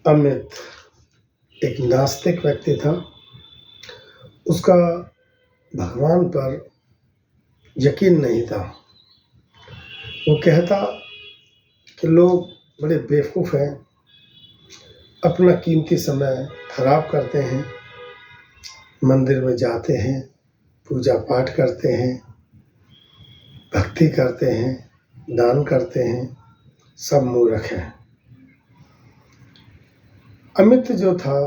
अमित एक नास्तिक व्यक्ति था। उसका भगवान पर यकीन नहीं था। वो कहता कि लोग बड़े बेवकूफ़ हैं, अपना कीमती समय खराब करते हैं, मंदिर में जाते हैं, पूजा पाठ करते हैं, भक्ति करते हैं, दान करते हैं, सब मूर्ख हैं। अमित जो था,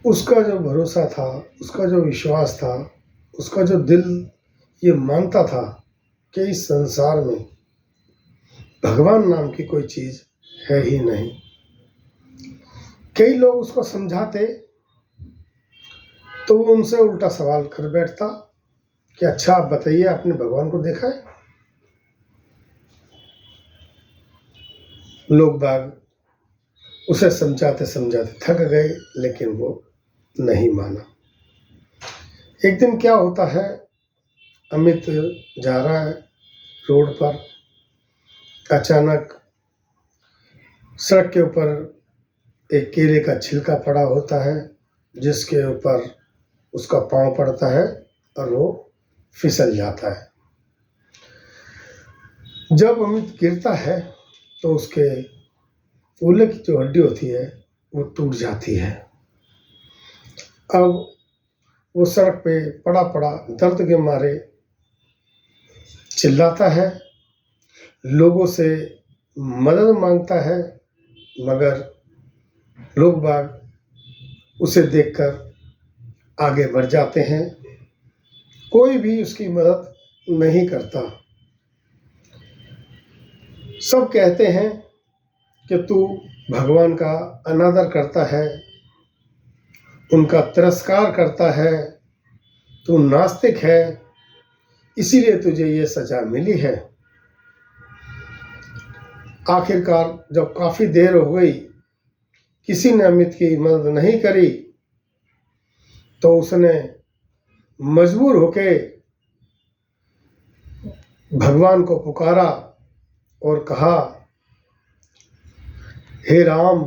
उसका जो भरोसा था, उसका जो विश्वास था, उसका जो दिल ये मानता था कि इस संसार में भगवान नाम की कोई चीज़ है ही नहीं। कई लोग उसको समझाते तो वो उनसे उल्टा सवाल कर बैठता कि अच्छा आप बताइए, आपने भगवान को देखा है? लोग बाग उसे समझाते समझाते थक गए, लेकिन वो नहीं माना। एक दिन क्या होता है, अमित जा रहा है रोड पर। अचानक सड़क के ऊपर एक केले का छिलका पड़ा होता है, जिसके ऊपर उसका पांव पड़ता है और वो फिसल जाता है। जब अमित गिरता है तो उसके फूले की जो हड्डी होती है वो टूट जाती है। अब वो सड़क पे पड़ा पड़ा दर्द के मारे चिल्लाता है, लोगों से मदद मांगता है, मगर लोग बाग उसे देखकर आगे बढ़ जाते हैं। कोई भी उसकी मदद नहीं करता। सब कहते हैं कि तू भगवान का अनादर करता है, उनका तिरस्कार करता है, तू नास्तिक है, इसीलिए तुझे ये सजा मिली है। आखिरकार जब काफ़ी देर हो गई, किसी ने अमित की मदद नहीं करी, तो उसने मजबूर होके भगवान को पुकारा और कहा, हे राम,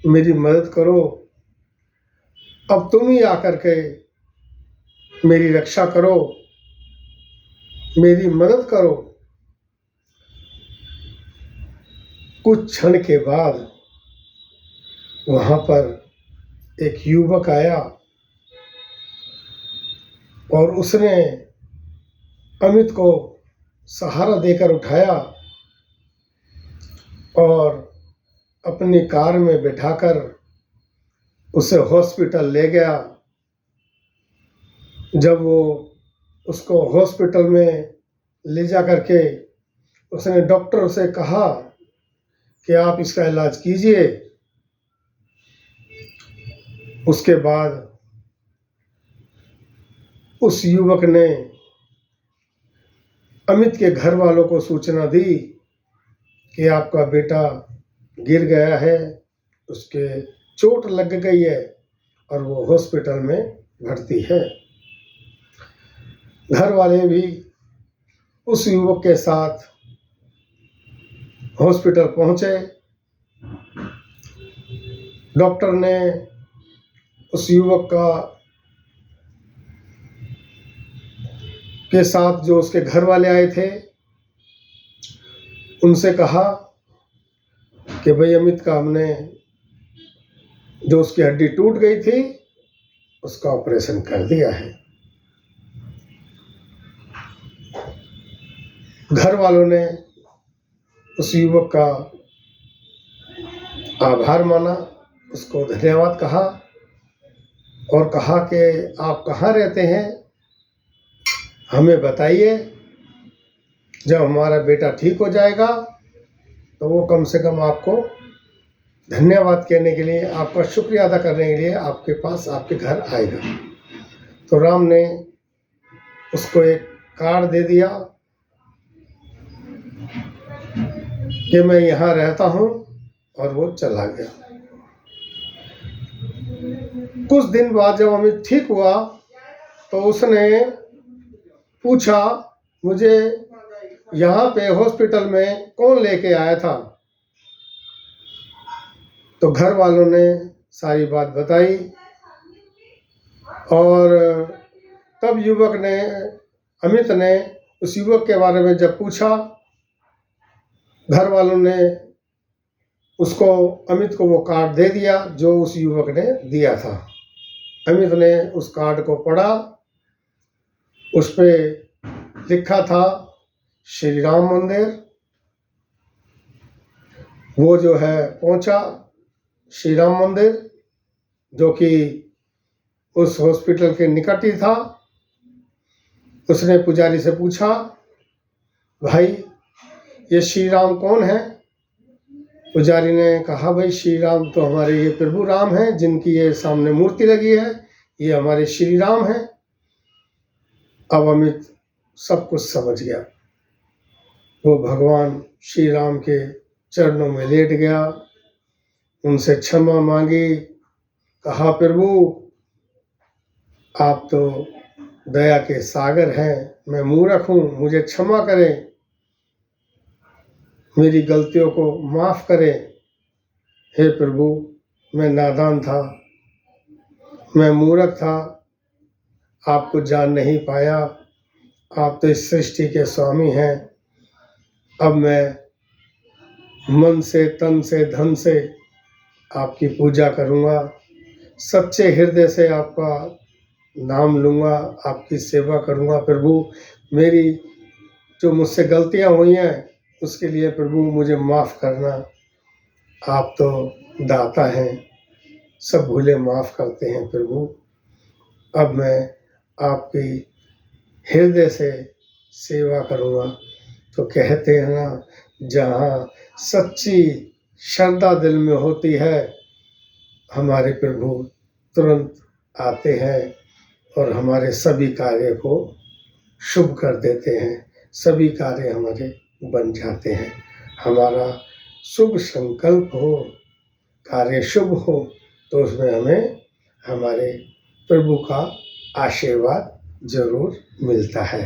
मेरी मदद करो, अब तुम ही आकर के मेरी रक्षा करो, मेरी मदद करो। कुछ क्षण के बाद वहाँ पर एक युवक आया और उसने अमित को सहारा देकर उठाया और अपनी कार में बिठाकर उसे हॉस्पिटल ले गया। जब वो उसको हॉस्पिटल में ले जा कर के उसने डॉक्टर से कहा कि आप इसका इलाज कीजिए, उसके बाद उस युवक ने अमित के घर वालों को सूचना दी कि आपका बेटा गिर गया है, उसके चोट लग गई है और वो हॉस्पिटल में भर्ती है। घर वाले भी उस युवक के साथ हॉस्पिटल पहुंचे। डॉक्टर ने उस युवक के साथ जो उसके घर वाले आए थे उनसे कहा कि भाई अमित का हमने जो उसकी हड्डी टूट गई थी उसका ऑपरेशन कर दिया है। घर वालों ने उस युवक का आभार माना, उसको धन्यवाद कहा और कहा कि आप कहाँ रहते हैं, हमें बताइए, जब हमारा बेटा ठीक हो जाएगा तो वो कम से कम आपको धन्यवाद कहने के लिए, आपका शुक्रिया अदा करने के लिए आपके पास, आपके घर आएगा। तो राम ने उसको एक कार्ड दे दिया कि मैं यहाँ रहता हूँ, और वो चला गया। कुछ दिन बाद जब अमित ठीक हुआ तो उसने पूछा, मुझे यहाँ पे हॉस्पिटल में कौन लेके आया था? तो घर वालों ने सारी बात बताई और तब युवक ने, अमित ने उस युवक के बारे में जब पूछा, घर वालों ने उसको, अमित को वो कार्ड दे दिया जो उस युवक ने दिया था। अमित ने उस कार्ड को पढ़ा, उस पे लिखा था श्री राम मंदिर। वो जो है पहुंचा श्री राम मंदिर, जो कि उस हॉस्पिटल के निकट ही था। उसने पुजारी से पूछा, भाई ये श्री राम कौन है? पुजारी ने कहा, भाई श्री राम तो हमारे ये प्रभु राम हैं, जिनकी ये सामने मूर्ति लगी है, ये हमारे श्री राम हैं। अब अमित सब कुछ समझ गया। वो भगवान श्री राम के चरणों में लेट गया, उनसे क्षमा मांगी, कहा, प्रभु आप तो दया के सागर हैं, मैं मूर्ख हूँ, मुझे क्षमा करें, मेरी गलतियों को माफ़ करें। हे प्रभु, मैं नादान था, मैं मूर्ख था, आपको जान नहीं पाया, आप तो इस सृष्टि के स्वामी हैं। अब मैं मन से, तन से, धन से आपकी पूजा करूँगा, सच्चे हृदय से आपका नाम लूँगा, आपकी सेवा करूँगा। प्रभु मेरी जो मुझसे गलतियाँ हुई हैं उसके लिए प्रभु मुझे माफ़ करना। आप तो दाता हैं, सब भूले माफ़ करते हैं प्रभु। अब मैं आपकी हृदय से सेवा करूँगा। तो कहते हैं ना, जहाँ सच्ची श्रद्धा दिल में होती है, हमारे प्रभु तुरंत आते हैं और हमारे सभी कार्य को शुभ कर देते हैं, सभी कार्य हमारे बन जाते हैं। हमारा शुभ संकल्प हो, कार्य शुभ हो, तो उसमें हमें हमारे प्रभु का आशीर्वाद जरूर मिलता है।